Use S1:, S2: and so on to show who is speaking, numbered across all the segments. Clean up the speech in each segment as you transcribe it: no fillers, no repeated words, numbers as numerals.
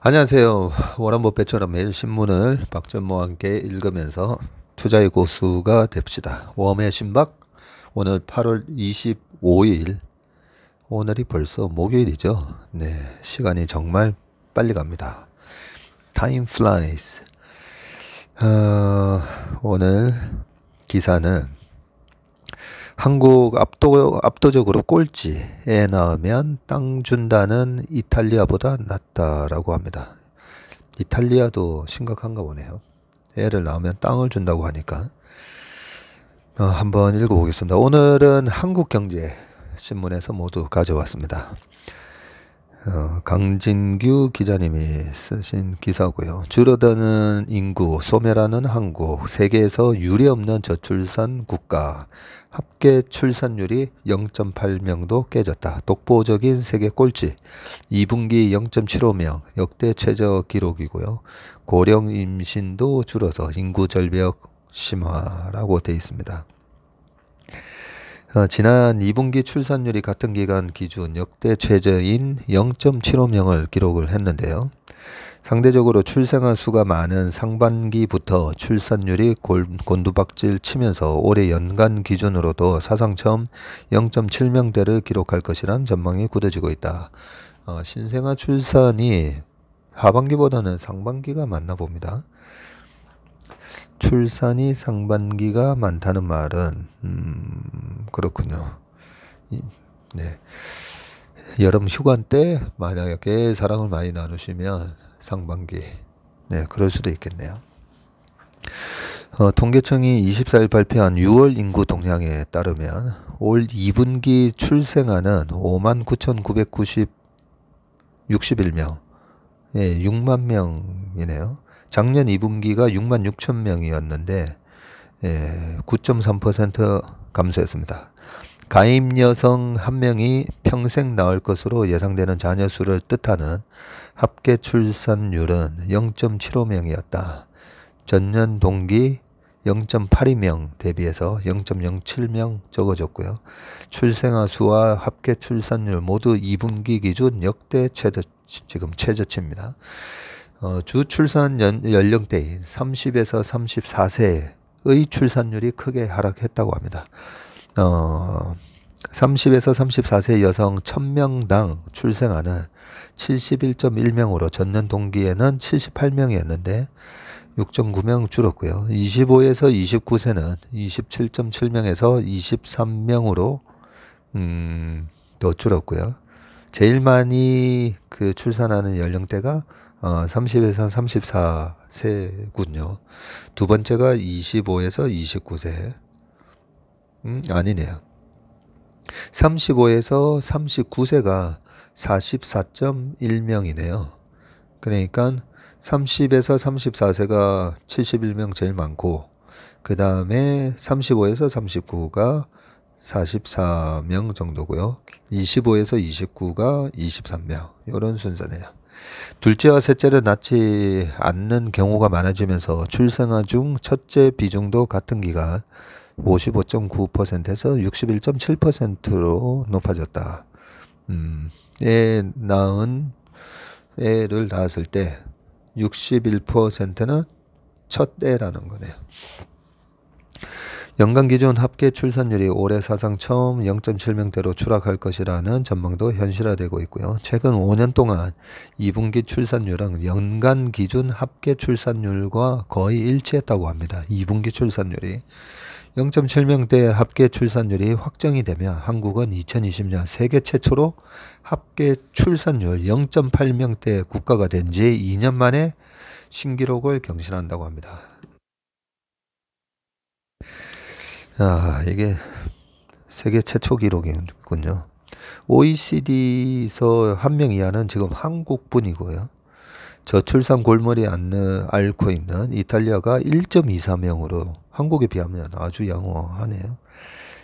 S1: 안녕하세요. 워런 버핏처럼 매일 신문을 박전모와 함께 읽으면서 투자의 고수가 됩시다. 웜의 신박 오늘 8월 25일. 오늘이 벌써 목요일이죠. 네, 시간이 정말 빨리 갑니다. Time flies. 오늘 기사는 한국 압도적으로 꼴찌에 나오면 땅 준다는 이탈리아보다 낫다라고 합니다. 이탈리아도 심각한가 보네요. 애를 낳으면 땅을 준다고 하니까 한번 읽어보겠습니다. 오늘은 한국경제신문에서 모두 가져왔습니다. 강진규 기자님이 쓰신 기사고요. 줄어드는 인구, 소멸하는 한국, 세계에서 유례없는 저출산 국가, 합계 출산율이 0.8명도 깨졌다. 독보적인 세계 꼴찌, 2분기 0.75명, 역대 최저 기록이고요. 고령 임신도 줄어서 인구 절벽 심화라고 되어 있습니다. 지난 2분기 출산율이 같은 기간 기준 역대 최저인 0.75명을 기록을 했는데요. 상대적으로 출생아 수가 많은 상반기부터 출산율이 곤두박질 치면서 올해 연간 기준으로도 사상 처음 0.7명대를 기록할 것이란 전망이 굳어지고 있다. 신생아 출산이 하반기보다는 상반기가 많나 봅니다. 출산이 상반기가 많다는 말은 그렇군요. 네. 여름 휴가 때 만약에 사랑을 많이 나누시면 상반기, 네, 그럴 수도 있겠네요. 통계청이 24일 발표한 6월 인구 동향에 따르면 올 2분기 출생아는 59,961명, 예, 6만 명이네요. 작년 2분기가 6만 6천 명이었는데 9.3% 감소했습니다. 가임 여성 1명이 평생 낳을 것으로 예상되는 자녀 수를 뜻하는 합계 출산율은 0.75명이었다. 전년 동기 0.82명 대비해서 0.07명 적어졌고요. 출생아 수와 합계 출산율 모두 2분기 기준 역대 지금 최저치입니다. 주 출산 연령대인 30에서 34세의 출산율이 크게 하락했다고 합니다. 30에서 34세 여성 1000명당 출생아는 71.1명으로 전년 동기에는 78명이었는데 6.9명 줄었고요. 25에서 29세는 27.7명에서 23명으로 더 줄었고요. 제일 많이 출산하는 연령대가 30에서 34세군요. 두 번째가 25에서 29세. 아니네요. 35에서 39세가 44.1명이네요. 그러니까 30에서 34세가 71명 제일 많고, 그 다음에 35에서 39가 44명 정도고요. 25에서 29가 23명. 이런 순서네요. 둘째와 셋째를 낳지 않는 경우가 많아지면서 출생아 중 첫째 비중도 같은 기간 55.9%에서 61.7%로 높아졌다. 애를 낳았을 때 61%는 첫 애라는 거네요. 연간 기준 합계 출산율이 올해 사상 처음 0.7명대로 추락할 것이라는 전망도 현실화되고 있고요. 최근 5년 동안 2분기 출산율은 연간 기준 합계 출산율과 거의 일치했다고 합니다. 2분기 출산율이 0.7명대 합계 출산율이 확정이 되면 한국은 2020년 세계 최초로 합계 출산율 0.8명대 국가가 된 지 2년 만에 신기록을 경신한다고 합니다. 이게 세계 최초 기록이군요. OECD에서 한 명 이하는 지금 한국뿐이고요. 저출산 골머리에 앓고 있는 이탈리아가 1.24명으로 한국에 비하면 아주 양호하네요.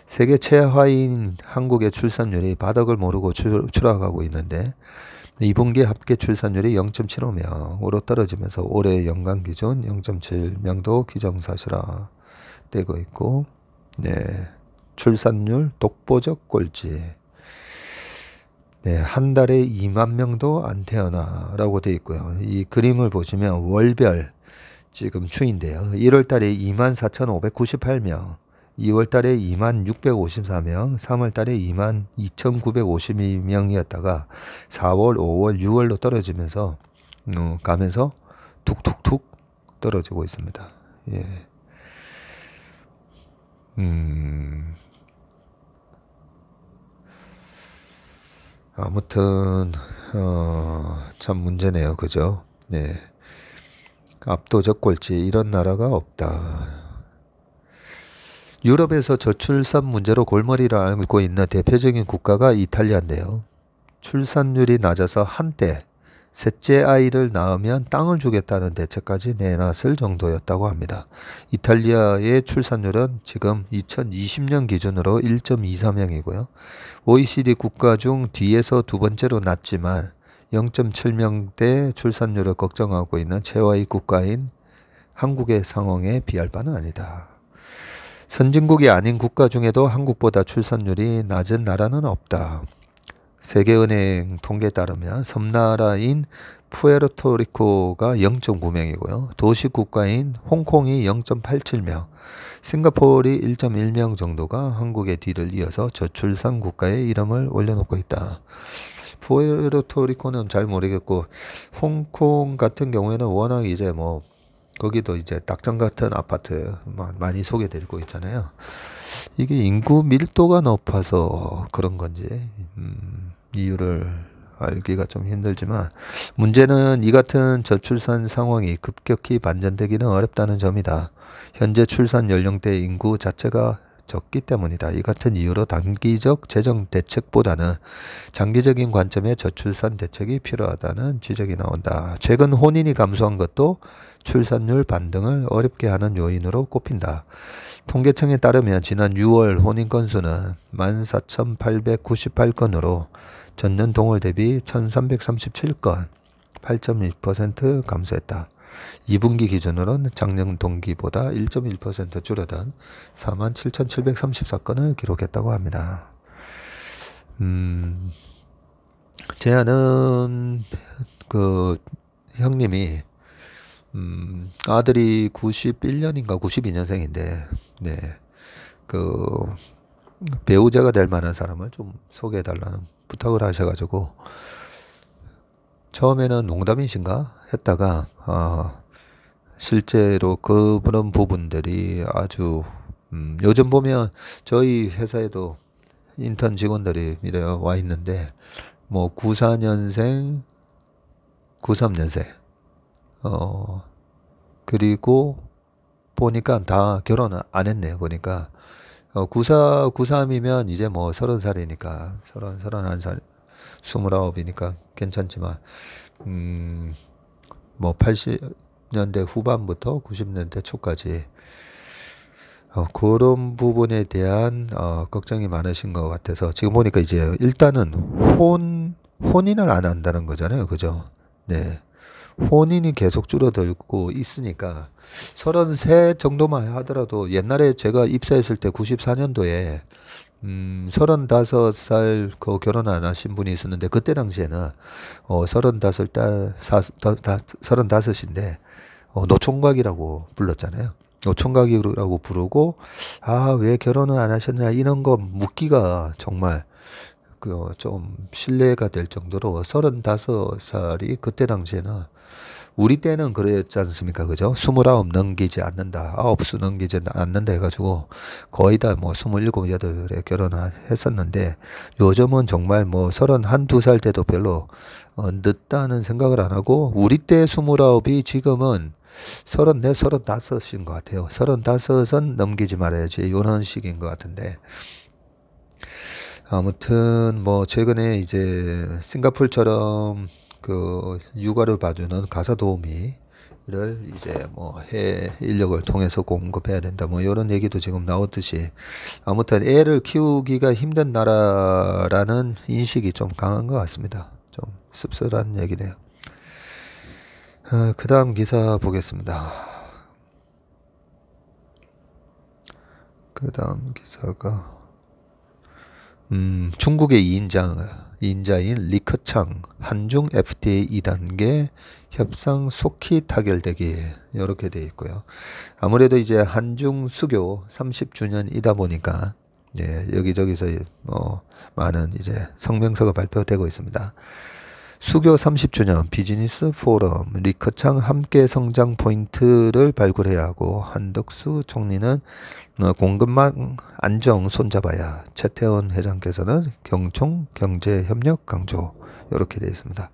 S1: 세계 최하인 한국의 출산율이 바닥을 모르고 추락하고 있는데 2분기 합계 출산율이 0.75명으로 떨어지면서 올해 연간 기준 0.7명도 기정사실화 되고 있고, 네, 출산율 독보적 꼴찌. 네, 한 달에 2만 명도 안 태어나라고 되어 있고요. 이 그림을 보시면 월별 지금 추인데요. 1월 달에 24,598명, 2월 달에 26,654명, 3월 달에 22,952명이었다가 4월, 5월, 6월로 떨어지면서 가면서 툭툭툭 떨어지고 있습니다. 예. 아무튼 참 문제네요. 그죠? 네. 압도적 꼴찌 이런 나라가 없다. 유럽에서 저출산 문제로 골머리를 앓고 있는 대표적인 국가가 이탈리아인데요. 출산율이 낮아서 한때 셋째 아이를 낳으면 땅을 주겠다는 대책까지 내놨을 정도였다고 합니다. 이탈리아의 출산율은 지금 2020년 기준으로 1.24명이고요. OECD 국가 중 뒤에서 두 번째로 낮지만 0.7명대 출산율을 걱정하고 있는 최하위 국가인 한국의 상황에 비할 바는 아니다. 선진국이 아닌 국가 중에도 한국보다 출산율이 낮은 나라는 없다. 세계은행 통계에 따르면 섬나라인 푸에르토리코가 0.9명이고요. 도시 국가인 홍콩이 0.87명, 싱가포르이 1.1명 정도가 한국의 뒤를 이어서 저출산 국가의 이름을 올려놓고 있다. 푸에르토리코는 잘 모르겠고 홍콩 같은 경우에는 워낙 이제 뭐 거기도 이제 딱정 같은 아파트 많이 소개되고 있잖아요. 이게 인구 밀도가 높아서 그런 건지 이유를 알기가 좀 힘들지만 문제는 이 같은 저출산 상황이 급격히 반전되기는 어렵다는 점이다. 현재 출산 연령대 인구 자체가 적기 때문이다. 이 같은 이유로 단기적 재정 대책보다는 장기적인 관점의 저출산 대책이 필요하다는 지적이 나온다. 최근 혼인이 감소한 것도 출산율 반등을 어렵게 하는 요인으로 꼽힌다. 통계청에 따르면 지난 6월 혼인 건수는 14,898건으로 전년 동월 대비 1,337건, 8.1% 감소했다. 2분기 기준으로는 작년 동기보다 1.1% 줄어든 47,734건을 기록했다고 합니다. 제 아는 그 형님이 아들이 91년인가 92년생인데 네. 그 배우자가 될 만한 사람을 좀 소개해 달라는 부탁을 하셔가지고 처음에는 농담이신가 했다가 실제로 그런 부분들이 아주 요즘 보면 저희 회사에도 인턴 직원들이 이래 와 있는데 뭐 94년생, 93년생 그리고 보니까 다 결혼 안 했네요. 보니까 93이면 이제 뭐 30살이니까 31살 29이니까 괜찮지만 뭐 80년대 후반부터 90년대 초까지 그런 부분에 대한 걱정이 많으신 것 같아서 지금 보니까 이제 일단은 혼인을 안 한다는 거잖아요. 그죠? 네. 혼인이 계속 줄어들고 있으니까 33 정도만 하더라도 옛날에 제가 입사했을 때 94년도에 35살 그 결혼 안 하신 분이 있었는데 그때 당시에는 35인데 노총각이라고 불렀잖아요. 노총각이라고 부르고 왜 결혼을 안 하셨냐 이런 거 묻기가 정말 그 좀 신뢰가 될 정도로 35살이 그때 당시에는 우리 때는 그랬지 않습니까? 그죠? 29 넘기지 않는다. 9수 넘기지 않는다 해가지고 거의 다 뭐 27, 8에 결혼을 했었는데 요즘은 정말 뭐 31, 2살 때도 별로 늦다는 생각을 안 하고 우리 때 29이 지금은 34, 35인 것 같아요. 35은 넘기지 말아야지. 이런 식인 것 같은데. 아무튼 뭐 최근에 이제 싱가폴처럼 그 육아를 봐주는 가사 도우미를 이제 뭐 해외 인력을 통해서 공급해야 된다 뭐 이런 얘기도 지금 나오듯이 아무튼 애를 키우기가 힘든 나라라는 인식이 좀 강한 것 같습니다. 좀 씁쓸한 얘기네요. 그 다음 기사 보겠습니다. 그 다음 기사가 중국의 2인장 이인자인 리커창 한중 FTA 2단계 협상 속히 타결되기 이렇게 되어 있고요. 아무래도 이제 한중 수교 30주년이다 보니까 여기저기서 많은 이제 성명서가 발표되고 있습니다. 수교 30주년 비즈니스 포럼 리커창 함께 성장 포인트를 발굴해야 하고 한덕수 총리는 공급망 안정 손잡아야, 최태원 회장께서는 경총 경제협력 강조 이렇게 되어 있습니다.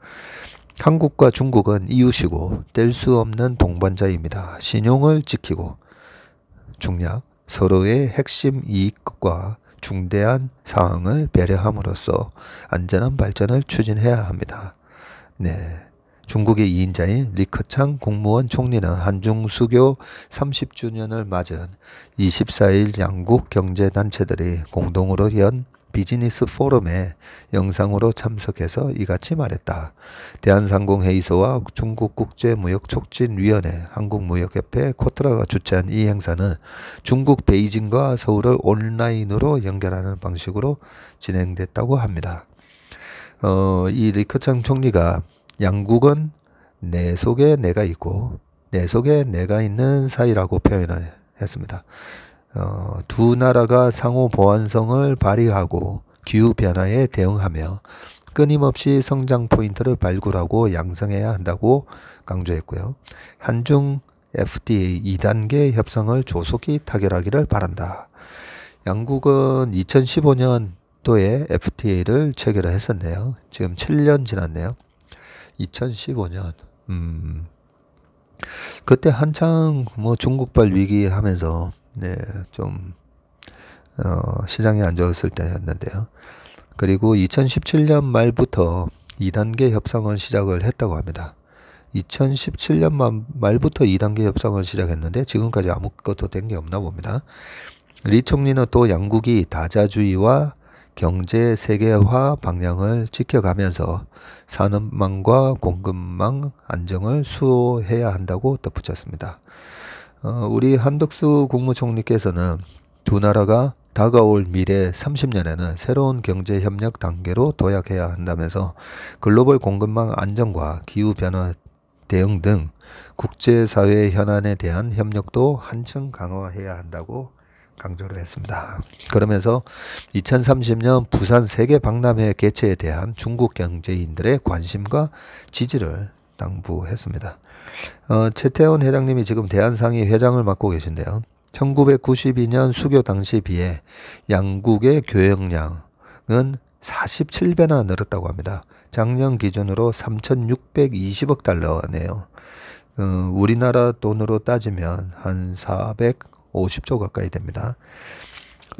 S1: 한국과 중국은 이웃이고 뗄 수 없는 동반자입니다. 신용을 지키고 중략 서로의 핵심 이익과 중대한 사항을 배려함으로써 안전한 발전을 추진해야 합니다. 중국의 2인자인 리커창 국무원 총리는 한중 수교 30주년을 맞은 24일 양국 경제단체들이 공동으로 연 비즈니스 포럼에 영상으로 참석해서 이같이 말했다. 대한상공회의소와 중국국제무역촉진위원회, 한국무역협회, 코트라가 주최한 이 행사는 중국 베이징과 서울을 온라인으로 연결하는 방식으로 진행됐다고 합니다. 이 리커창 총리가 양국은 내 속에 내가 있고 내 속에 내가 있는 사이라고 표현을 했습니다. 두 나라가 상호 보완성을 발휘하고 기후변화에 대응하며 끊임없이 성장 포인트를 발굴하고 양성해야 한다고 강조했고요. 한중 FTA 2단계 협상을 조속히 타결하기를 바란다. 양국은 2015년도에 FTA를 체결했었네요. 지금 7년 지났네요. 2015년. 그때 한창 중국발 위기 하면서 좀 시장이 안 좋았을 때였는데요. 그리고 2017년 말부터 2단계 협상을 시작을 했다고 합니다. 2017년 말부터 2단계 협상을 시작했는데 지금까지 아무것도 된 게 없나 봅니다. 리 총리는 또 양국이 다자주의와 경제 세계화 방향을 지켜가면서 산업망과 공급망 안정을 수호해야 한다고 덧붙였습니다. 우리 한덕수 국무총리께서는 두 나라가 다가올 미래 30년에는 새로운 경제협력 단계로 도약해야 한다면서 글로벌 공급망 안정과 기후변화 대응 등 국제사회 현안에 대한 협력도 한층 강화해야 한다고 강조를 했습니다. 그러면서 2030년 부산 세계박람회 개최에 대한 중국 경제인들의 관심과 지지를 당부했습니다. 최태원 회장님이 지금 대한상의 회장을 맡고 계신데요. 1992년 수교 당시 비해 양국의 교역량은 47배나 늘었다고 합니다. 작년 기준으로 3,620억 달러네요. 우리나라 돈으로 따지면 한 450조 가까이 됩니다.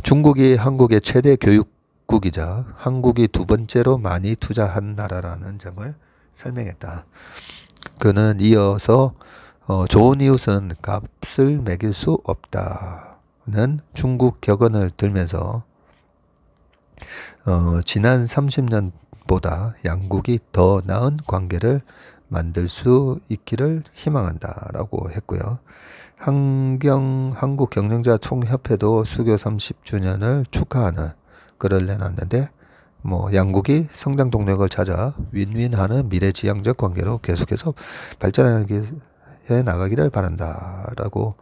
S1: 중국이 한국의 최대 교육국이자 한국이 두 번째로 많이 투자한 나라라는 점을 설명했다. 그는 이어서 좋은 이웃은 값을 매길 수 없다는 중국 격언을 들면서 지난 30년보다 양국이 더 나은 관계를 만들 수 있기를 희망한다라고 했고요. 한국경영자총협회도 수교 30주년을 축하하는 글을 내놨는데 양국이 성장 동력을 찾아 윈윈하는 미래지향적 관계로 계속해서 발전해 나가기를 바란다라고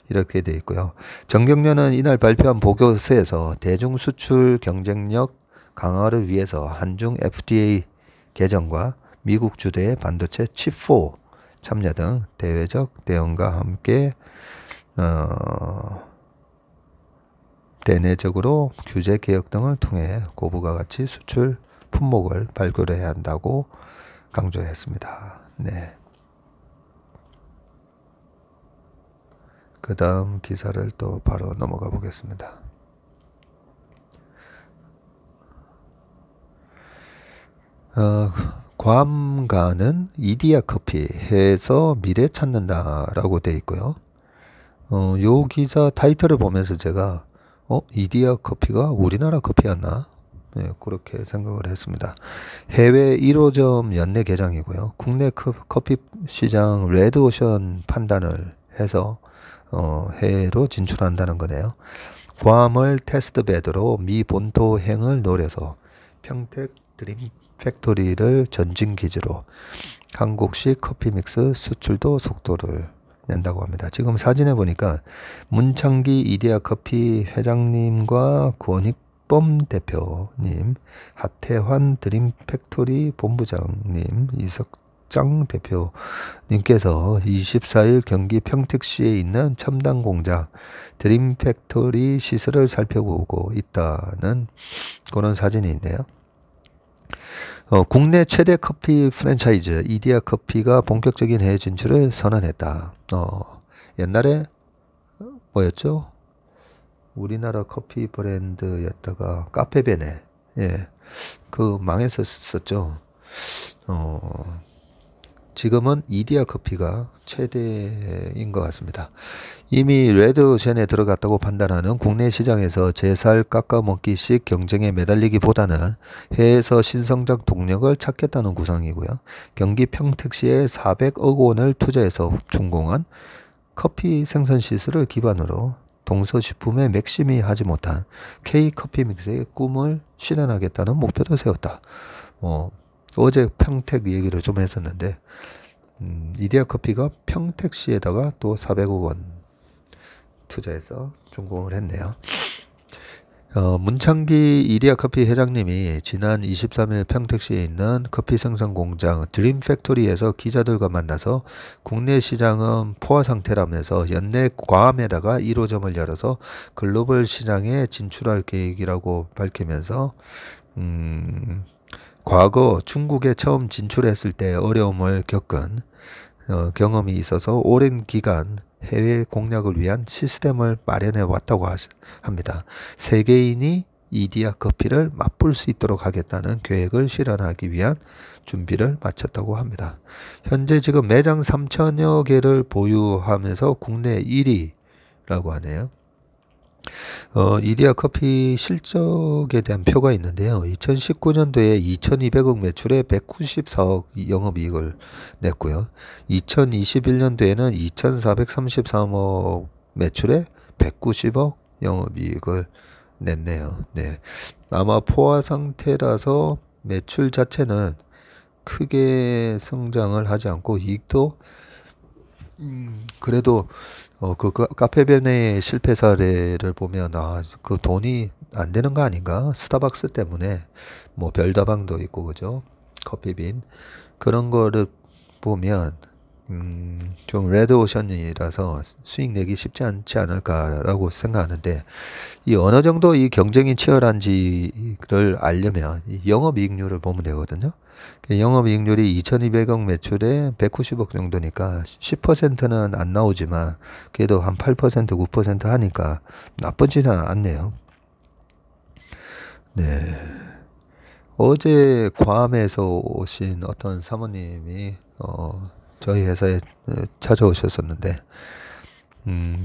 S1: 이렇게 되어 있고요. 정경련은 이날 발표한 보고서에서 대중 수출 경쟁력 강화를 위해서 한중 FTA 개정과 미국 주도의 반도체 칩4 참여 등 대외적 대응과 함께 대내적으로 규제 개혁 등을 통해 고부가 가치 수출 품목을 발굴해야 한다고 강조했습니다. 그 다음 기사를 또 바로 넘어가 보겠습니다. 괌가는 이디야 커피 해서 미래 찾는다라고 되어 있고요. 요 기사 타이틀을 보면서 제가 이디야 커피가 우리나라 커피였나? 그렇게 생각을 했습니다. 해외 1호점 연내 개장이고요. 국내 커피 시장 레드오션 판단을 해서 해외로 진출한다는 거네요. 괌을 테스트베드로 미 본토행을 노려서 평택 드림 팩토리를 전진 기지로 한국식 커피 믹스 수출도 속도를 낸다고 합니다. 지금 사진에 보니까 문창기 이디야 커피 회장님과 권익범 대표님, 하태환 드림 팩토리 본부장님, 이석장 대표님께서 24일 경기 평택시에 있는 첨단 공장 드림 팩토리 시설을 살펴보고 있다는 그런 사진이 있네요. 국내 최대 커피 프랜차이즈 이디야 커피가 본격적인 해외 진출을 선언했다. 옛날에 뭐였죠? 우리나라 커피 브랜드였다가 카페베네, 예, 그 망했었죠. 지금은 이디야 커피가 최대인 것 같습니다. 이미 레드오션에 들어갔다고 판단하는 국내 시장에서 제살 깎아먹기식 경쟁에 매달리기보다는 해외에서 신성장 동력을 찾겠다는 구상이고요. 경기 평택시에 400억 원을 투자해서 준공한 커피 생산 시설을 기반으로 동서식품의 맥심이 하지 못한 K커피 믹스의 꿈을 실현하겠다는 목표도 세웠다. 어제 평택 얘기를 좀 했었는데 이디야 커피가 평택시에다가 또 400억 원 투자해서 준공을 했네요. 문창기 이디야 커피 회장님이 지난 23일 평택시에 있는 커피 생산 공장 드림 팩토리에서 기자들과 만나서 국내 시장은 포화 상태라면서 연내 괌에다가 1호점을 열어서 글로벌 시장에 진출할 계획이라고 밝히면서 과거 중국에 처음 진출했을 때 어려움을 겪은 경험이 있어서 오랜 기간 해외 공략을 위한 시스템을 마련해 왔다고 합니다. 세계인이 이디야 커피를 맛볼 수 있도록 하겠다는 계획을 실현하기 위한 준비를 마쳤다고 합니다. 현재 지금 매장 3천여 개를 보유하면서 국내 1위라고 하네요. 이디야 커피 실적에 대한 표가 있는데요. 2019년도에 2200억 매출에 194억 영업이익을 냈고요. 2021년도에는 2433억 매출에 190억 영업이익을 냈네요. 네. 아마 포화 상태라서 매출 자체는 크게 성장을 하지 않고 이익도 그래도 그 카페베네의 실패 사례를 보면 그 돈이 안 되는 거 아닌가? 스타벅스 때문에 뭐 별다방도 있고 그죠? 커피빈 그런 거를 보면 좀 레드오션이라서 수익 내기 쉽지 않지 않을까라고 생각하는데 이 어느 정도 이 경쟁이 치열한지를 알려면 이 영업이익률을 보면 되거든요. 영업이익률이 2200억 매출에 190억 정도니까 10%는 안 나오지만 그래도 한 8%, 9% 하니까 나쁘지는 않네요. 네. 어제 괌에서 오신 어떤 사모님이 저희 회사에 찾아오셨었는데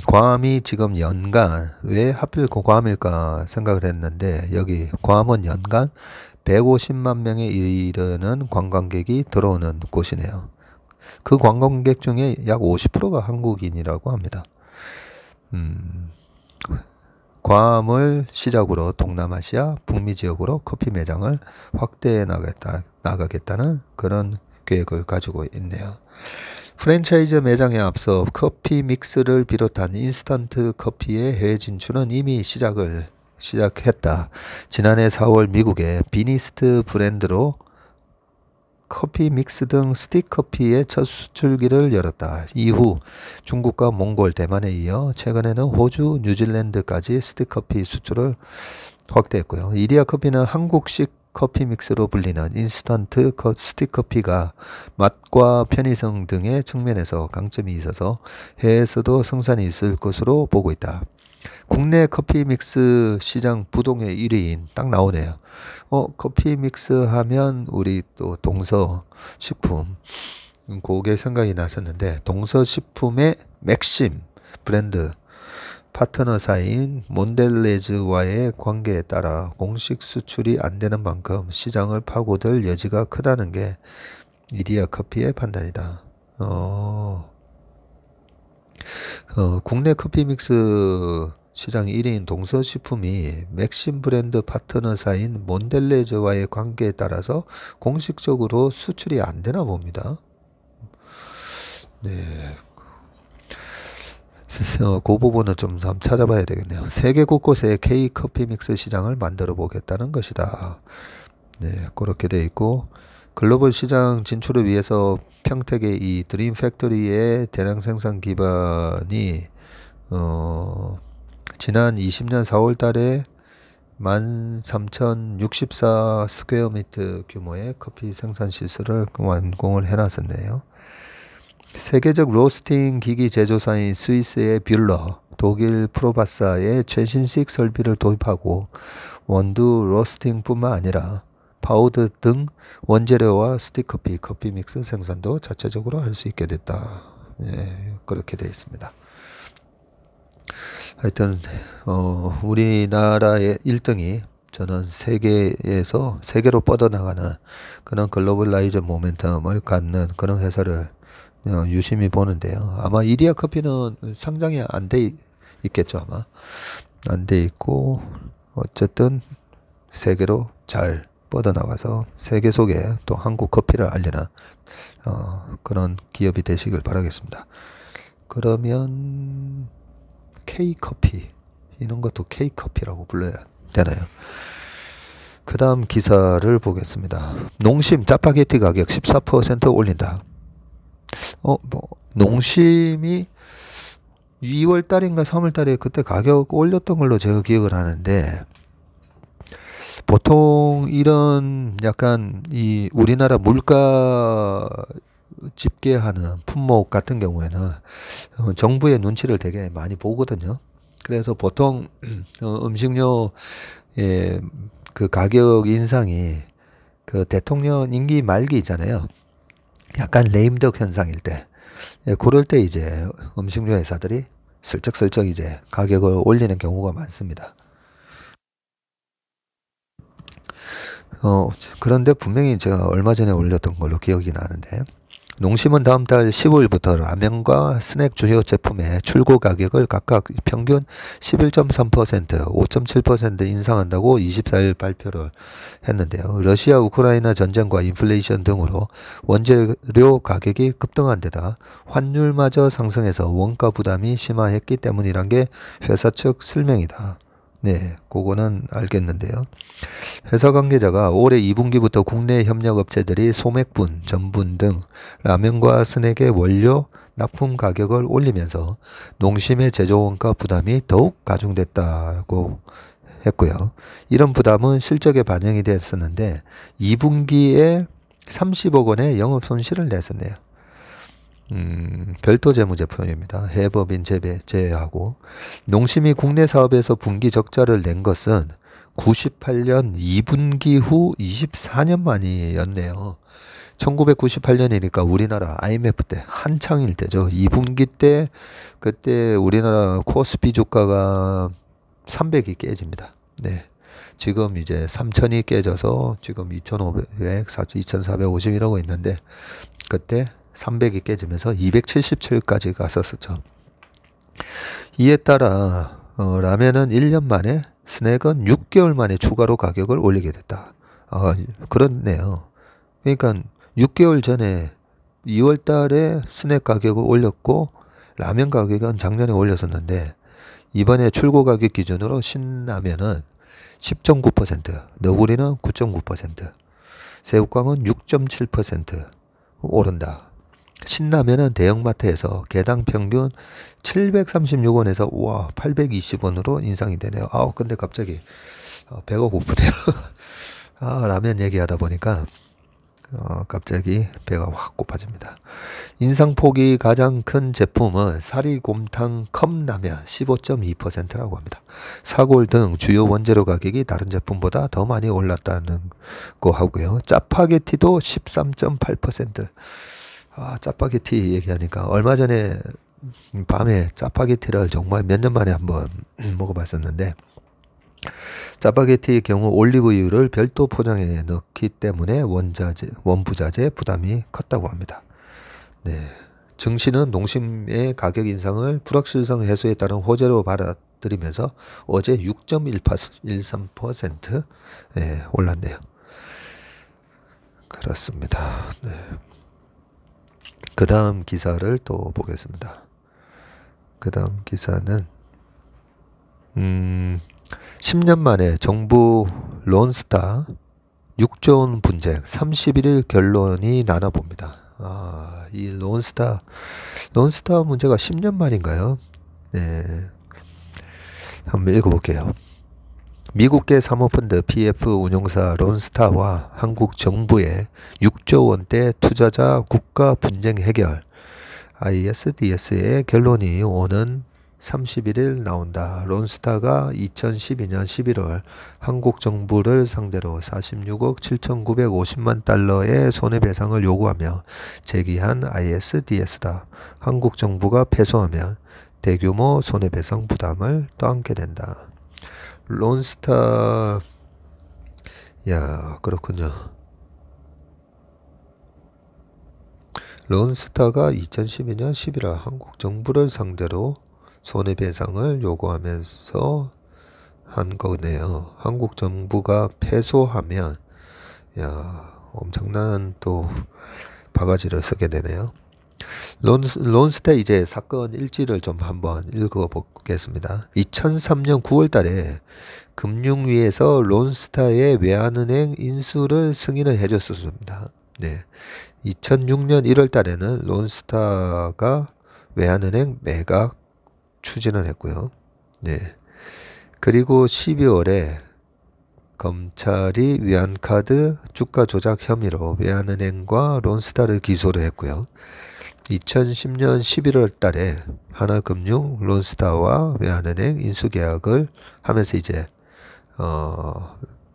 S1: 괌이 지금 연간 왜 하필 괌일까 생각을 했는데 여기 괌은 연간 150만 명에 이르는 관광객이 들어오는 곳이네요. 그 관광객 중에 약 50%가 한국인이라고 합니다. 괌을 시작으로 동남아시아, 북미 지역으로 커피 매장을 확대해 나가겠다는 그런 계획을 가지고 있네요. 프랜차이즈 매장에 앞서 커피 믹스를 비롯한 인스턴트 커피의 해외 진출은 이미 시작했다. 지난해 4월 미국의 비니스트 브랜드로 커피 믹스 등 스틱 커피의 첫 수출기를 열었다. 이후 중국과 몽골, 대만에 이어 최근에는 호주, 뉴질랜드까지 스틱 커피 수출을 확대했고요. 이디야 커피는 한국식 커피 믹스로 불리는 인스턴트 스틱 커피가 맛과 편의성 등의 측면에서 강점이 있어서 해외에서도 생산이 있을 것으로 보고 있다. 국내 커피 믹스 시장 부동의 1위인 딱 나오네요. 커피 믹스 하면 우리 또 동서식품 그게 생각이 났었는데 동서식품의 맥심 브랜드 파트너사인 몬델레즈와의 관계에 따라 공식 수출이 안 되는 만큼 시장을 파고들 여지가 크다는 게 이디야 커피의 판단이다. 국내 커피 믹스 시장 1위인 동서식품이 맥심 브랜드 파트너사인 몬델레즈와의 관계에 따라서 공식적으로 수출이 안 되나 봅니다. 네. 그 부분은 좀 한번 찾아봐야 되겠네요. 세계 곳곳에 K 커피 믹스 시장을 만들어 보겠다는 것이다. 네, 그렇게 돼 있고, 글로벌 시장 진출을 위해서 평택의 이 드림 팩토리의 대량 생산 기반이 지난 20년 4월 달에 13,064 스퀘어미터 규모의 커피 생산 시설을 완공을 해놨었네요. 세계적 로스팅 기기 제조사인 스위스의 뷸러, 독일 프로바사의 최신식 설비를 도입하고 원두 로스팅뿐만 아니라 파우더 등 원재료와 스틱커피, 커피 믹스 생산도 자체적으로 할 수 있게 됐다. 예, 그렇게 되어 있습니다. 하여튼 우리나라의 1등이 저는 세계로 뻗어나가는 그런 글로벌라이즈 모멘텀을 갖는 그런 회사를 유심히 보는데요. 아마 이디야 커피는 상장이 안 돼 있겠죠. 아마 안 돼 있고, 어쨌든 세계로 잘 뻗어나가서 세계 속에 또 한국 커피를 알리는 그런 기업이 되시길 바라겠습니다. 그러면 K커피, 이런 것도 K커피라고 불러야 되나요? 그 다음 기사를 보겠습니다. 농심 짜파게티 가격 14% 올린다. 농심이 2월 달인가 3월 달에 그때 가격 올렸던 걸로 제가 기억을 하는데, 보통 이런 약간 이 우리나라 물가 집계하는 품목 같은 경우에는 정부의 눈치를 되게 많이 보거든요. 그래서 보통 음식료의 그 가격 인상이 그 대통령 임기 말기잖아요. 약간 레임덕 현상일 때, 그럴 때 이제 음식료 회사들이 슬쩍슬쩍 이제 가격을 올리는 경우가 많습니다. 그런데 분명히 제가 얼마 전에 올렸던 걸로 기억이 나는데, 농심은 다음 달 15일부터 라면과 스낵 주요 제품의 출고 가격을 각각 평균 11.3%, 5.7% 인상한다고 24일 발표를 했는데요. 러시아 우크라이나 전쟁과 인플레이션 등으로 원재료 가격이 급등한 데다 환율마저 상승해서 원가 부담이 심화했기 때문이란 게 회사 측 설명이다. 네, 그거는 알겠는데요. 회사 관계자가 올해 2분기부터 국내 협력업체들이 소맥분, 전분 등 라면과 스낵의 원료, 납품 가격을 올리면서 농심의 제조원가 부담이 더욱 가중됐다고 했고요. 이런 부담은 실적에 반영이 됐었는데 2분기에 30억 원의 영업 손실을 냈었네요. 별도 재무제표입니다. 해법인 제외하고. 농심이 국내 사업에서 분기 적자를 낸 것은 98년 2분기 후 24년 만이었네요. 1998년이니까 우리나라 IMF 때 한창일 때죠. 2분기 때 그때 우리나라 코스피 주가가 300이 깨집니다. 네. 지금 이제 3000이 깨져서 지금 2500, 2450 이러고 있는데, 그때 300이 깨지면서 277까지 갔었죠. 이에 따라 라면은 1년 만에, 스낵은 6개월 만에 추가로 가격을 올리게 됐다. 그렇네요. 그러니까 6개월 전에 2월 달에 스낵 가격을 올렸고 라면 가격은 작년에 올렸었는데, 이번에 출고 가격 기준으로 신라면은 10.9%, 너구리는 9.9%, 새우깡은 6.7% 오른다. 신라면은 대형마트에서 개당 평균 736원에서 와 820원으로 인상이 되네요. 근데 갑자기 배가 고프네요. 라면 얘기하다 보니까 갑자기 배가 확 고파집니다. 인상폭이 가장 큰 제품은 사리곰탕 컵라면 15.2%라고 합니다. 사골 등 주요 원재료 가격이 다른 제품보다 더 많이 올랐다는 거 하고요. 짜파게티도 13.8%. 짜파게티 얘기하니까 얼마 전에 밤에 짜파게티를 정말 몇 년 만에 한번 먹어봤었는데, 짜파게티의 경우 올리브유를 별도 포장에 넣기 때문에 원부자재 부담이 컸다고 합니다. 네. 증시는 농심의 가격 인상을 불확실성 해소에 따른 호재로 떨어뜨리면서 어제 6.13% 예, 올랐네요. 그렇습니다. 네. 그 다음 기사를 또 보겠습니다. 그 다음 기사는 10년 만에 정부 론스타 6조 원 분쟁 31일 결론이 나눠봅니다. 이 론스타 문제가 10년 만인가요? 네. 한번 읽어볼게요. 미국계 사모펀드 PF 운용사 론스타와 한국 정부의 6조 원대 투자자 국가 분쟁 해결 ISDS의 결론이 오는 31일 나온다. 론스타가 2012년 11월 한국 정부를 상대로 46억 7,950만 달러의 손해배상을 요구하며 제기한 ISDS다. 한국 정부가 패소하면 대규모 손해배상 부담을 떠안게 된다. 론스타, 야, 그렇군요. 론스타가 2012년 11월 한국 정부를 상대로 손해배상을 요구하면서 한 거네요. 한국 정부가 패소하면, 야, 엄청난 또 바가지를 쓰게 되네요. 론스타 이제 사건 일지를 좀 한번 읽어보겠습니다. 2003년 9월 달에 금융위에서 론스타의 외환은행 인수를 승인을 해줬었습니다. 네. 2006년 1월 달에는 론스타가 외환은행 매각 추진을 했고요. 네. 그리고 12월에 검찰이 외환카드 주가 조작 혐의로 외환은행과 론스타를 기소를 했고요. 2010년 11월 달에 하나금융 론스타와 외환은행 인수계약을 하면서 이제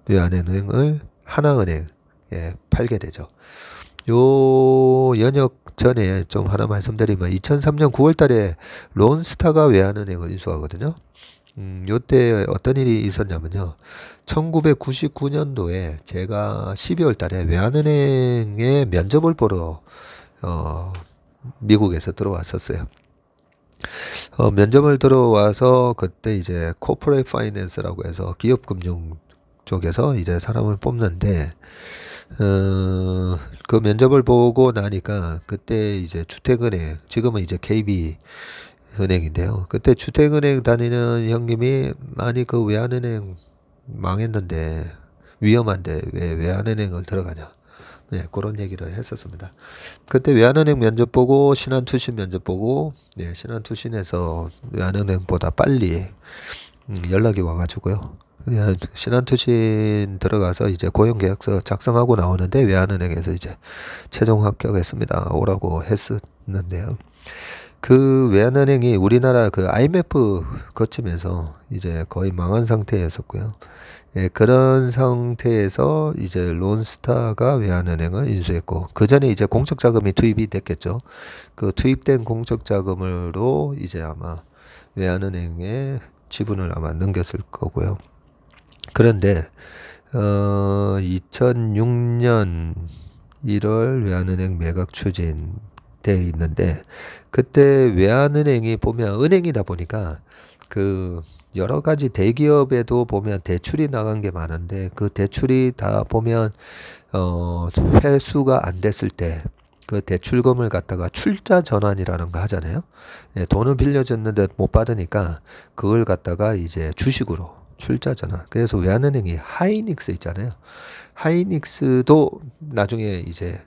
S1: 외환은행을 하나은행에 팔게 되죠. 요 연역 전에 좀 하나 말씀드리면 2003년 9월 달에 론스타가 외환은행을 인수하거든요. 요때 어떤 일이 있었냐면요. 1999년도에 제가 12월 달에 외환은행에 면접을 보러 미국에서 들어왔었어요. 면접을 들어와서 그때 이제 코퍼레이트 파이낸스라고 해서 기업금융 쪽에서 이제 사람을 뽑는데 그 면접을 보고 나니까 그때 이제 주택은행, 지금은 이제 KB은행인데요. 그때 주택은행 다니는 형님이 아니 그 외환은행 망했는데 위험한데 왜 외환은행을 들어가냐. 네, 그런 얘기를 했었습니다. 그때 외환은행 면접 보고 신한투신 면접 보고 네, 신한투신에서 외환은행보다 빨리 연락이 와가지고요. 신한투신 들어가서 이제 고용계약서 작성하고 나오는데 외환은행에서 이제 최종 합격했습니다. 오라고 했었는데요. 그 외환은행이 우리나라 그 IMF 거치면서 이제 거의 망한 상태였었고요. 예, 그런 상태에서 이제 론스타가 외환은행을 인수했고 그 전에 이제 공적자금이 투입이 됐겠죠. 그 투입된 공적자금으로 이제 아마 외환은행에 지분을 아마 넘겼을 거고요. 그런데 2006년 1월 외환은행 매각 추진돼 있는데 그때 외환은행이 보면 은행이다 보니까 그 여러 가지 대기업에도 보면 대출이 나간 게 많은데 그 대출이 다 보면 회수가 안 됐을 때 그 대출금을 갖다가 출자 전환이라는 거 하잖아요. 예, 돈을 빌려줬는데 못 받으니까 그걸 갖다가 이제 주식으로 출자 전환. 그래서 외환은행이 하이닉스 있잖아요. 하이닉스도 나중에 이제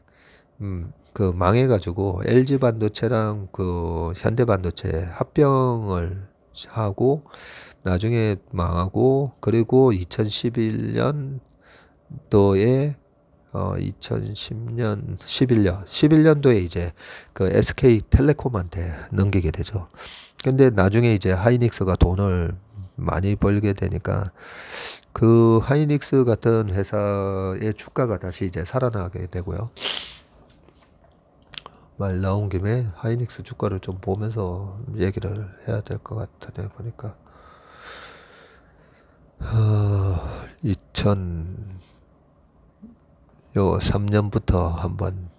S1: 그 망해가지고 LG 반도체랑 그 현대 반도체 합병을 하고 나중에 망하고 그리고 2011년도에 2010년 11년도에 이제 그 SK텔레콤한테 넘기게 되죠. 근데 나중에 이제 하이닉스가 돈을 많이 벌게 되니까 그 하이닉스 같은 회사의 주가가 다시 이제 살아나게 되고요. 말 나온 김에 하이닉스 주가를 좀 보면서 얘기를 해야 될 것 같네 보니까 2003년부터 한번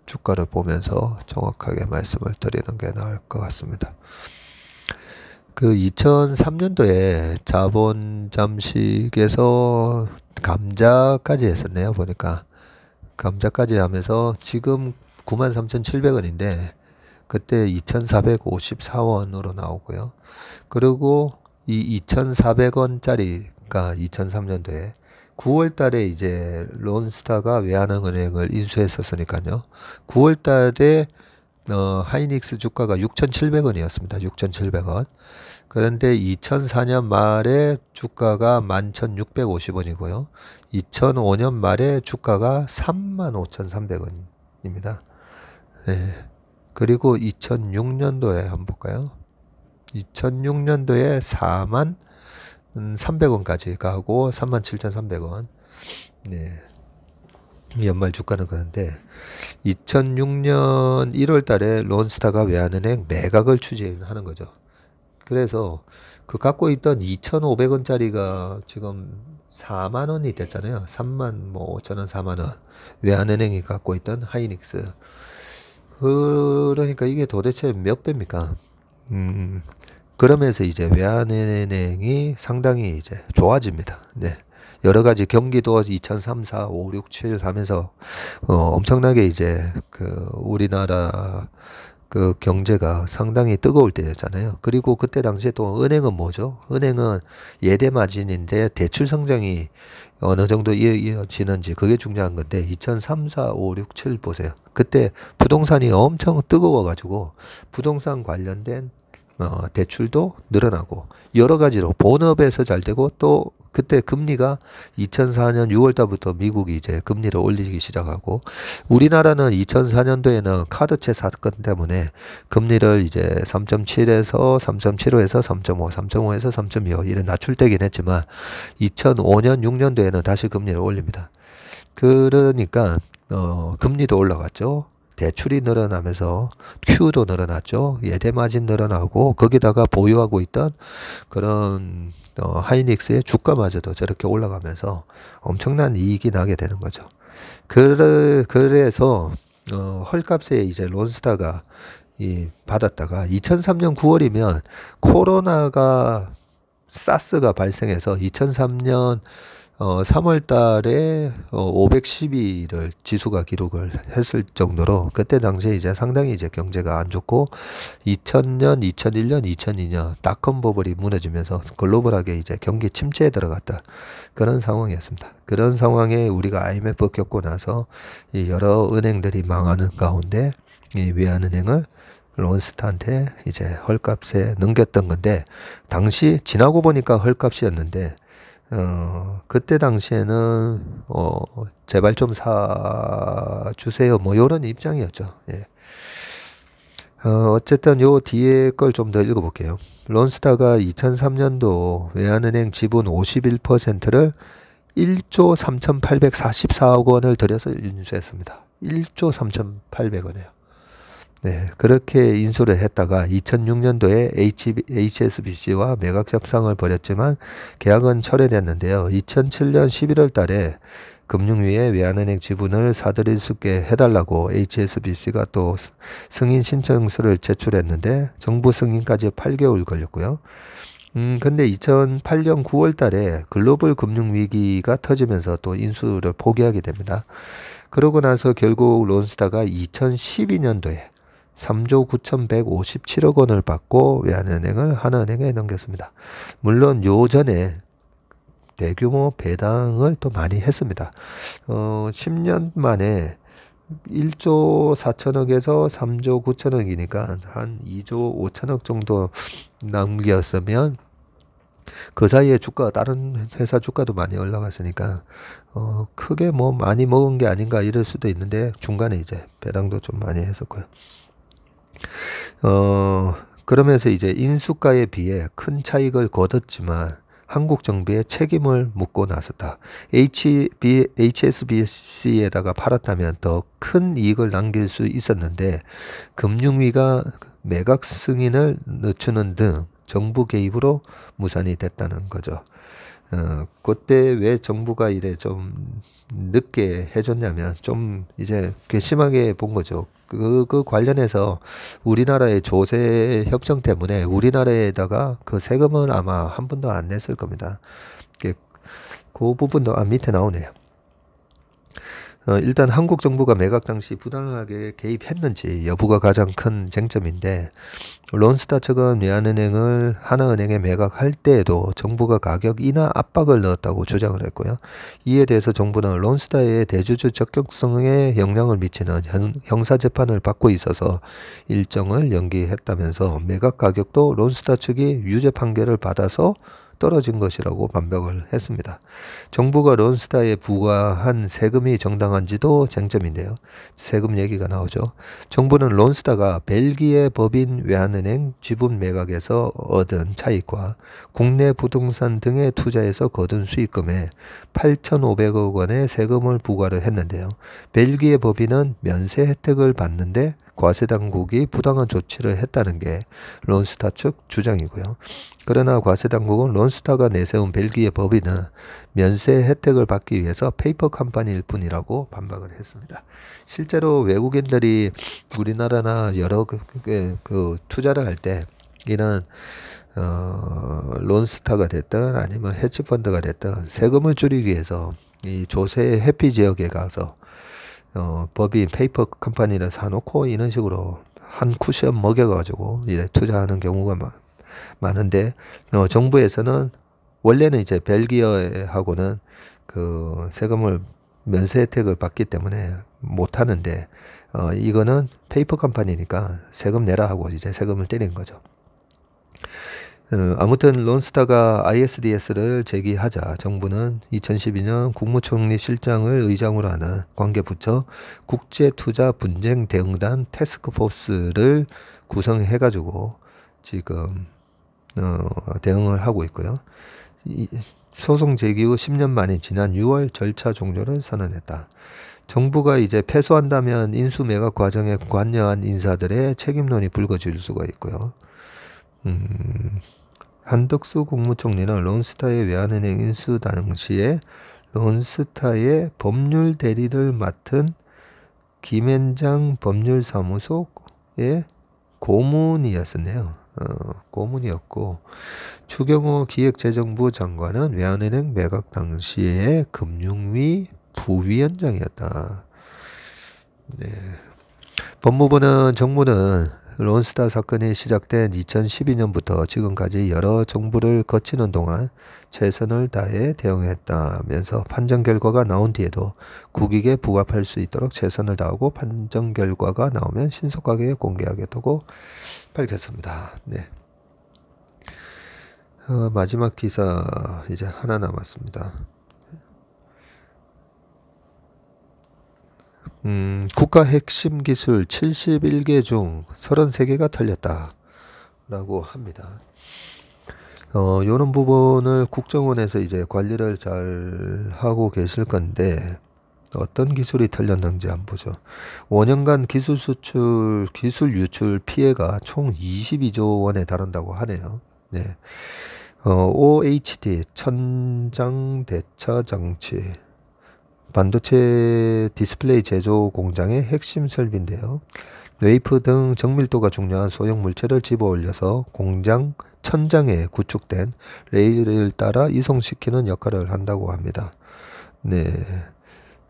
S1: 주가를 보면서 정확하게 말씀을 드리는 게 나을 것 같습니다. 그 2003년도에 자본 잠식에서 감자까지 했었네요. 보니까 감자까지 하면서 지금 93,700원인데 그때 2,454원으로 나오고요. 그리고 이 2,400원짜리가 2003년도에 9월 달에 이제 론스타가 외환은행을 인수했었으니까요. 9월 달에 하이닉스 주가가 6,700원이었습니다. 6,700원. 그런데 2004년 말에 주가가 11,650원이고요. 2005년 말에 주가가 35,300원입니다. 네. 그리고 2006년도에 한번 볼까요? 2006년도에 4만 300원까지 가고 37,300원. 네. 연말 주가는 그런데 2006년 1월 달에 론스타가 외환은행 매각을 추진하는 거죠. 그래서 그 갖고 있던 2,500원짜리가 지금 4만 원이 됐잖아요. 3만 뭐 5천 원, 4만 원. 외환은행이 갖고 있던 하이닉스. 그러니까 이게 도대체 몇 배입니까? 그러면서 이제 외환은행이 상당히 이제 좋아집니다. 네. 여러 가지 경기도 2003, 4, 5, 6, 7 하면서 엄청나게 이제 그 우리나라 그 경제가 상당히 뜨거울 때였잖아요. 그리고 그때 당시에 또 은행은 뭐죠? 은행은 예대 마진인데 대출 성장이 어느 정도 이어지는지 그게 중요한 건데 2003, 4, 5, 6, 7 보세요. 그때 부동산이 엄청 뜨거워가지고 부동산 관련된 대출도 늘어나고 여러 가지로 본업에서 잘 되고 또 그때 금리가 2004년 6월 달부터 미국이 이제 금리를 올리기 시작하고 우리나라는 2004년도에는 카드채 사건 때문에 금리를 이제 3.7에서 3.75에서 3.5, 3.5에서 3.25 이런 낮출되긴 했지만 2005년 6년도에는 다시 금리를 올립니다. 그러니까 금리도 올라갔죠. 대출이 늘어나면서 Q도 늘어났죠. 예대 마진 늘어나고 거기다가 보유하고 있던 그런 하이닉스의 주가마저도 저렇게 올라가면서 엄청난 이익이 나게 되는 거죠. 그래서 헐값에 이제 론스타가 받았다가 2003년 9월이면 코로나가 사스가 발생해서 2003년 3월 달에 512를 지수가 기록을 했을 정도로 그때 당시에 이제 상당히 이제 경제가 안 좋고 2000년, 2001년, 2002년 닷컴 버블이 무너지면서 글로벌하게 이제 경기 침체에 들어갔다. 그런 상황이었습니다. 그런 상황에 우리가 IMF 겪고 나서 이 여러 은행들이 망하는 가운데 이 외환은행을 론스타한테 이제 헐값에 넘겼던 건데 당시 지나고 보니까 헐값이었는데 그때 당시에는, 제발 좀 사주세요. 뭐, 요런 입장이었죠. 예. 어쨌든 요 뒤에 걸 좀 더 읽어볼게요. 론스타가 2003년도 외환은행 지분 51%를 1조 3,844억 원을 들여서 인수했습니다. 1조 3,800원이에요. 네, 그렇게 인수를 했다가 2006년도에 HSBC와 매각 협상을 벌였지만 계약은 철회됐는데요. 2007년 11월 달에 금융위에 외환은행 지분을 사들일 수 있게 해달라고 HSBC가 또 승인 신청서를 제출했는데 정부 승인까지 8개월 걸렸고요. 근데 2008년 9월 달에 글로벌 금융위기가 터지면서 또 인수를 포기하게 됩니다. 그러고 나서 결국 론스타가 2012년도에 3조 9,157억 원을 받고 외환은행을 하나은행에 넘겼습니다. 물론 요 전에 대규모 배당을 또 많이 했습니다. 10년 만에 1조 4천억에서 3조 9천억이니까 한 2조 5천억 정도 남겼으면 그 사이에 주가 다른 회사 주가도 많이 올라갔으니까 크게 뭐 많이 먹은 게 아닌가 이럴 수도 있는데 중간에 이제 배당도 좀 많이 했었고요. 그러면서 이제 인수가에 비해 큰 차익을 거뒀지만 한국 정부에 책임을 묻고 나섰다. HSBC에다가 팔았다면 더 큰 이익을 남길 수 있었는데 금융위가 매각 승인을 늦추는 등 정부 개입으로 무산이 됐다는 거죠. 그때 왜 정부가 이래 좀 늦게 해줬냐면 좀 이제 괘씸하게 본 거죠. 그 관련해서 우리나라의 조세 협정 때문에 우리나라에다가 그 세금을 아마 한 번도 안 냈을 겁니다. 그 부분도 밑에 나오네요. 일단 한국 정부가 매각 당시 부당하게 개입했는지 여부가 가장 큰 쟁점인데, 론스타 측은 외환은행을 하나은행에 매각할 때에도 정부가 가격 인하 압박을 넣었다고 주장을 했고요. 이에 대해서 정부는 론스타의 대주주 적격성에 영향을 미치는 형사재판을 받고 있어서 일정을 연기했다면서 매각 가격도 론스타 측이 유죄 판결을 받아서 떨어진 것이라고 반박을 했습니다. 정부가 론스타에 부과한 세금이 정당한지도 쟁점인데요. 세금 얘기가 나오죠. 정부는 론스타가 벨기에 법인 외환은행 지분 매각에서 얻은 차익과 국내 부동산 등에 투자해서 거둔 수익금에 8,500억 원의 세금을 부과를 했는데요. 벨기에 법인은 면세 혜택을 받는데 과세 당국이 부당한 조치를 했다는 게 론스타 측 주장이고요. 그러나 과세 당국은 론스타가 내세운 벨기에 법인은 면세 혜택을 받기 위해서 페이퍼 컴퍼니일 뿐이라고 반박을 했습니다. 실제로 외국인들이 우리나라나 여러 그 투자를 할 때 이런 론스타가 됐든 아니면 헤지펀드가 됐든 세금을 줄이기 위해서 이 조세 회피 지역에 가서 법인 페이퍼 컴퍼니를 사놓고 이런 식으로 한 쿠션 먹여가지고 이제 투자하는 경우가 많은데, 정부에서는 원래는 이제 벨기에하고는 그 세금을 면세 혜택을 받기 때문에 못 하는데, 이거는 페이퍼 컴퍼니니까 세금 내라 하고 이제 세금을 때린 거죠. 아무튼 론스타가 ISDS를 제기하자 정부는 2012년 국무총리 실장을 의장으로 하는 관계부처 국제투자분쟁대응단 태스크포스를 구성해가지고 지금 대응을 하고 있고요. 소송 제기 후 10년 만인 지난 6월 절차 종료를 선언했다. 정부가 이제 패소한다면 인수 매각 과정에 관여한 인사들의 책임론이 불거질 수가 있고요. 한덕수 국무총리는 론스타의 외환은행 인수 당시에 론스타의 법률 대리를 맡은 김앤장 법률사무소의 고문이었었네요. 고문이었고, 추경호 기획재정부 장관은 외환은행 매각 당시에 금융위 부위원장이었다. 네. 법무부는 정부는 론스타 사건이 시작된 2012년부터 지금까지 여러 정부를 거치는 동안 최선을 다해 대응했다면서 판정 결과가 나온 뒤에도 국익에 부합할 수 있도록 최선을 다하고 판정 결과가 나오면 신속하게 공개하겠다고 밝혔습니다. 네. 마지막 기사 이제 하나 남았습니다. 국가 핵심 기술 71개 중 33개가 털렸다 라고 합니다. 요런 부분을 국정원에서 이제 관리를 잘 하고 계실 건데, 어떤 기술이 털렸는지 한번 보죠. 5년간 기술 수출, 기술 유출 피해가 총 22조 원에 달한다고 하네요. 네. OHD, 천장 대차 장치. 반도체 디스플레이 제조 공장의 핵심 설비인데요. 웨이프 등 정밀도가 중요한 소형 물체를 집어 올려서 공장 천장에 구축된 레일을 따라 이송시키는 역할을 한다고 합니다. 네,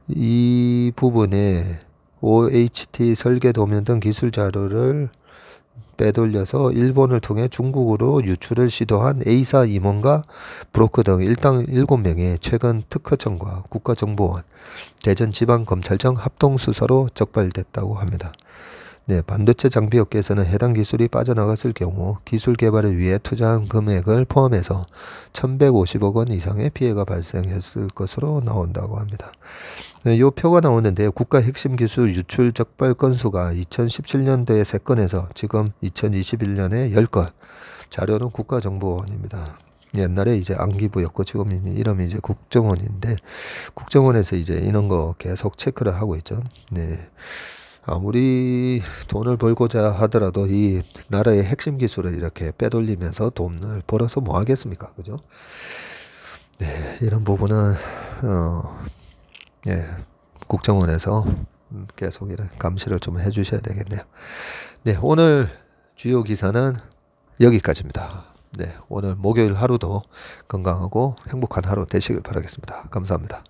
S1: 이 부분에 OHT 설계 도면 등 기술 자료를 빼돌려서 일본을 통해 중국으로 유출을 시도한 A사 임원과 브로커 등 일당 7명이 최근 특허청과 국가정보원, 대전지방검찰청 합동수사로 적발됐다고 합니다. 네, 반도체 장비 업계에서는 해당 기술이 빠져나갔을 경우 기술 개발을 위해 투자한 금액을 포함해서 1,150억 원 이상의 피해가 발생했을 것으로 나온다고 합니다. 네, 이 표가 나오는데 국가 핵심 기술 유출 적발 건수가 2017년도에 3건에서 지금 2021년에 10건. 자료는 국가정보원입니다. 옛날에 이제 안기부였고 지금 이름이 이제 국정원인데, 국정원에서 이제 이런 거 계속 체크를 하고 있죠. 네. 아무리 돈을 벌고자 하더라도 이 나라의 핵심 기술을 이렇게 빼돌리면서 돈을 벌어서 뭐 하겠습니까? 그죠? 네, 이런 부분은 예, 국정원에서 계속 이렇게 감시를 좀 해주셔야 되겠네요. 네, 오늘 주요 기사는 여기까지입니다. 네, 오늘 목요일 하루도 건강하고 행복한 하루 되시길 바라겠습니다. 감사합니다.